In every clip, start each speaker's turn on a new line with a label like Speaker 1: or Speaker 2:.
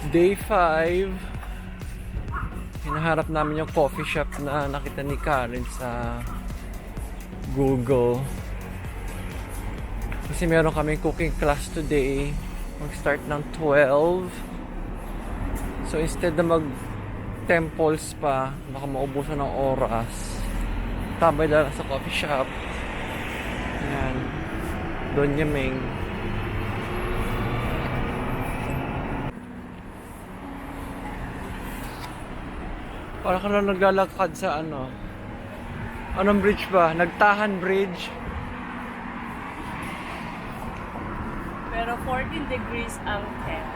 Speaker 1: Day 5. Hinaharap namin yung coffee shop na nakita ni Karen sa Google. Kasi meron kaming cooking class today. Mag-start ng 12. So instead na mag-temples pa, baka maubusan ng oras, tabay na lang sa coffee shop. Ayan. Doon Yaming. Para ka lang naglalakad sa ano. Anong bridge ba? Nagtahan Bridge.
Speaker 2: Pero 14 degrees ang temp.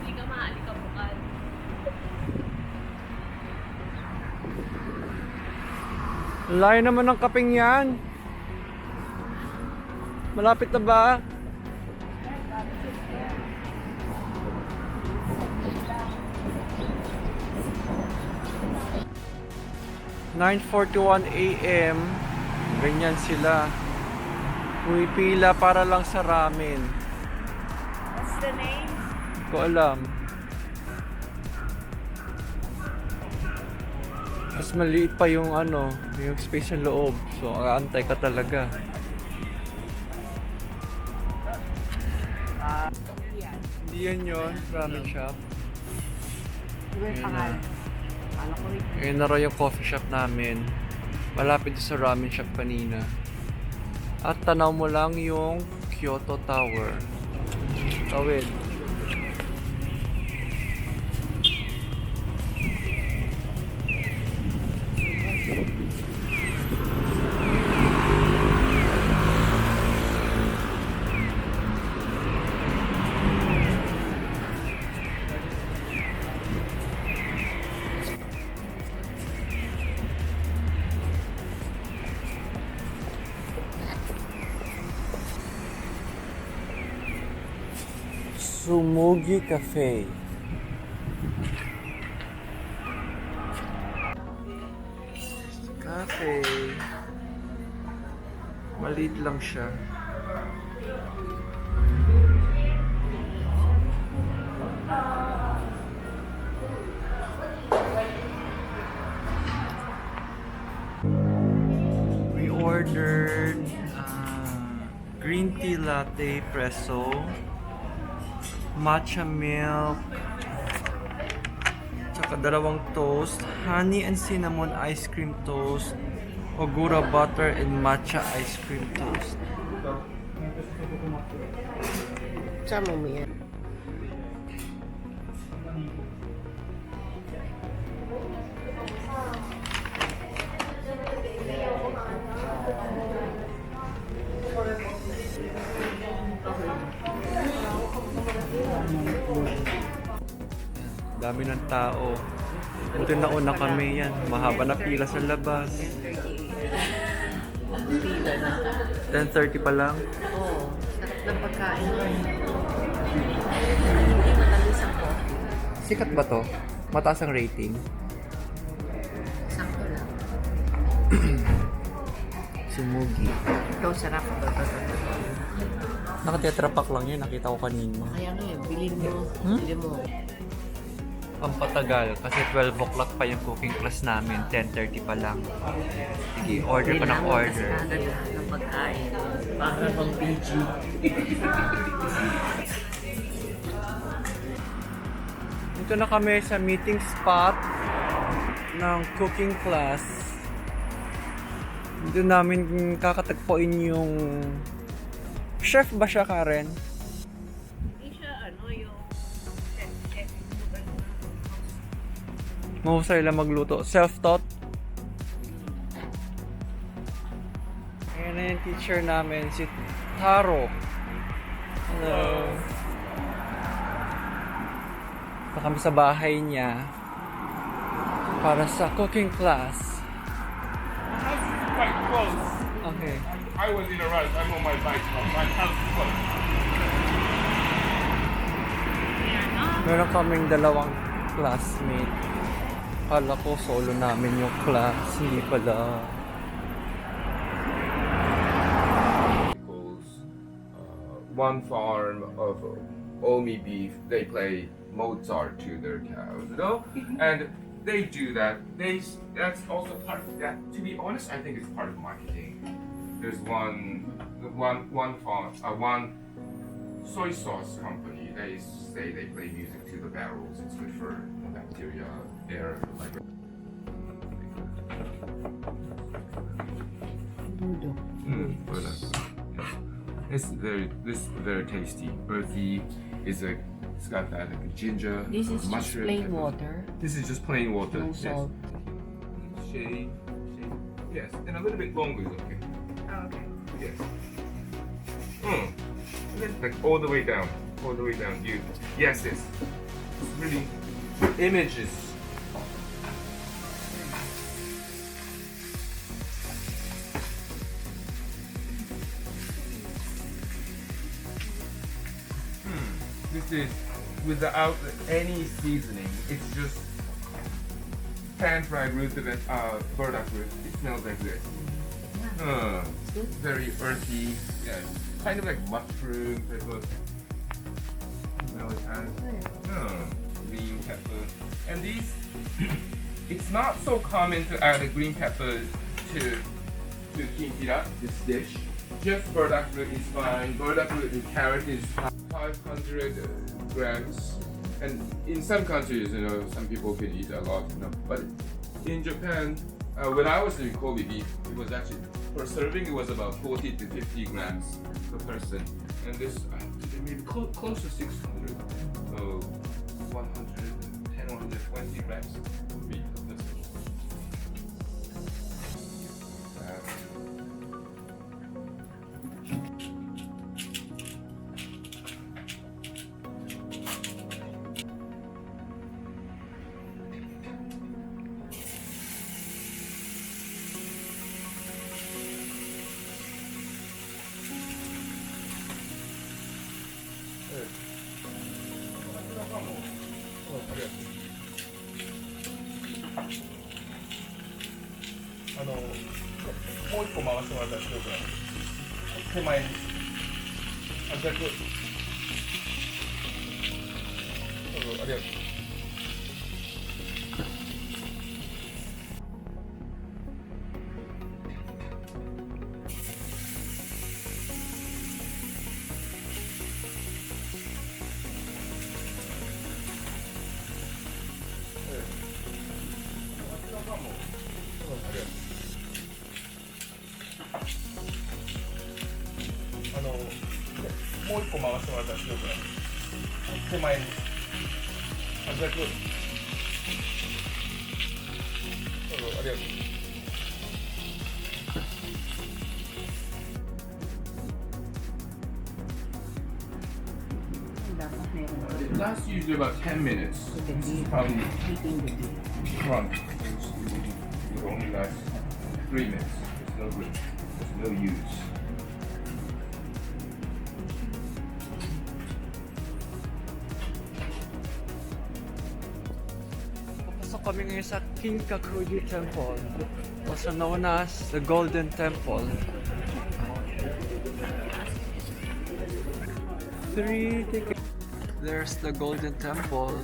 Speaker 2: Hindi ka maalikabukad.
Speaker 1: Layo naman ng kaping yan. Malapit na ba? (9:41 AM). Ganyan sila. Pumipila para lang sa ramen.
Speaker 2: What's the name?
Speaker 1: Hindi ko alam. Mas maliit pa yung ano, yung space sa loob. So, aantay ka talaga. Hindi yan yun, ramen shop.
Speaker 2: Iba yung pangalan. Alam ko rin.
Speaker 1: Ayun na raw yung coffee shop namin. Malapit sa ramen shop kanina. At tanaw mo lang yung Kyoto Tower. Tawid. Tsumugi Cafe. Cafe. Maliit lang siya. We ordered green tea latte presso, matcha milk, tsaka dalawang toast, honey and cinnamon ice cream toast, ogura butter and matcha ice cream toast.
Speaker 2: Tsumugi.
Speaker 1: Dami ng tao. Ito nauna kami yan. Mahaba na pila sa labas.
Speaker 2: Pila na.
Speaker 1: 10:30 pa lang.
Speaker 2: Oo. Sarap ng pagkain. Hindi matalis ang coffee.
Speaker 1: Sikat ba to? Mataas ang rating.
Speaker 2: Sakto lang.
Speaker 1: Tsumugi.
Speaker 2: Ito, sarap.
Speaker 1: Naka-tetra pack lang yun. Nakita ko kanina.
Speaker 2: Kaya nga yun, bilhin mo.
Speaker 1: Hmm?
Speaker 2: Bilhin mo.
Speaker 1: Pampatagal kasi 12 o'clock pa yung cooking class namin. 10:30 pa lang. Sige, order pa ng order.
Speaker 2: Ng pagkain. Para pang PG.
Speaker 1: Ito na kami sa meeting spot ng cooking class. Dito namin kakatagpuin yung chef ba siya, Karen?
Speaker 2: Hindi siya, yung
Speaker 1: Mahusay lang magluto. Self-taught. Ayan na yung teacher namin, si Haru. Hello. Ito kami sa bahay niya para sa cooking class.
Speaker 3: Quite close.
Speaker 1: Okay.
Speaker 3: I was in a rush. I'm on my bike now. My house is close.
Speaker 1: Meron kaming dalawang classmate. Kala ko solo namin yung class. Hindi pala.
Speaker 4: one farm of Omi beef, they play Mozart to their cows, you know, and they do that. That's also part of that. To be honest, I think it's part of marketing. There's one farm, one soy sauce company. They say they play music to the barrels. It's good for bacteria, air, like. It's very tasty. Earthy. It's got that like ginger,
Speaker 2: This is just
Speaker 4: mushroom.
Speaker 2: plain water.
Speaker 4: This is just plain water.
Speaker 2: No salt.
Speaker 4: Shade. Yes, and a little bit longer is okay.
Speaker 2: Oh, okay.
Speaker 4: Yes. Like all the way down. Yes. It's really images. This is without any seasoning. It's just pan-fried root burdock root. It smells like this. Very earthy. Yeah, kind of like mushroom pepper. Smell it has. Green pepper. And these, it's not so common to add a green pepper to kinkira, this dish. Just burdock root is fine. Burdock root and carrot is 500 grams. And in some countries, you know, some people can eat a lot, you know. But in Japan, when I was doing Kobe beef, it was actually, per serving, it was about 40 to 50 grams per person. And this, maybe close to 600. So 110, 120 grams would be per person. It lasts usually about 10 minutes. This is probably front. It will only last 3 minutes. There's no use.
Speaker 1: Papasok kami ngayon sa Kinkakuji Temple, also known as the Golden Temple. 3 tickets. There's the Golden Temple.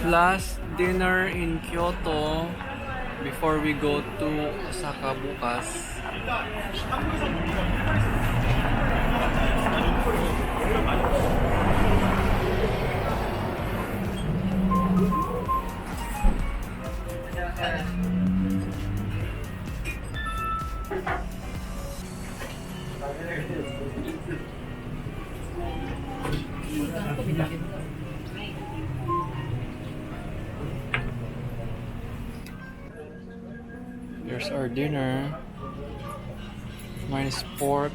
Speaker 1: Last dinner in Kyoto before we go to Osaka bukas. Here's our dinner. Mine is pork,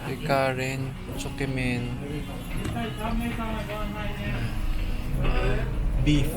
Speaker 1: ikarin, chukimin, beef.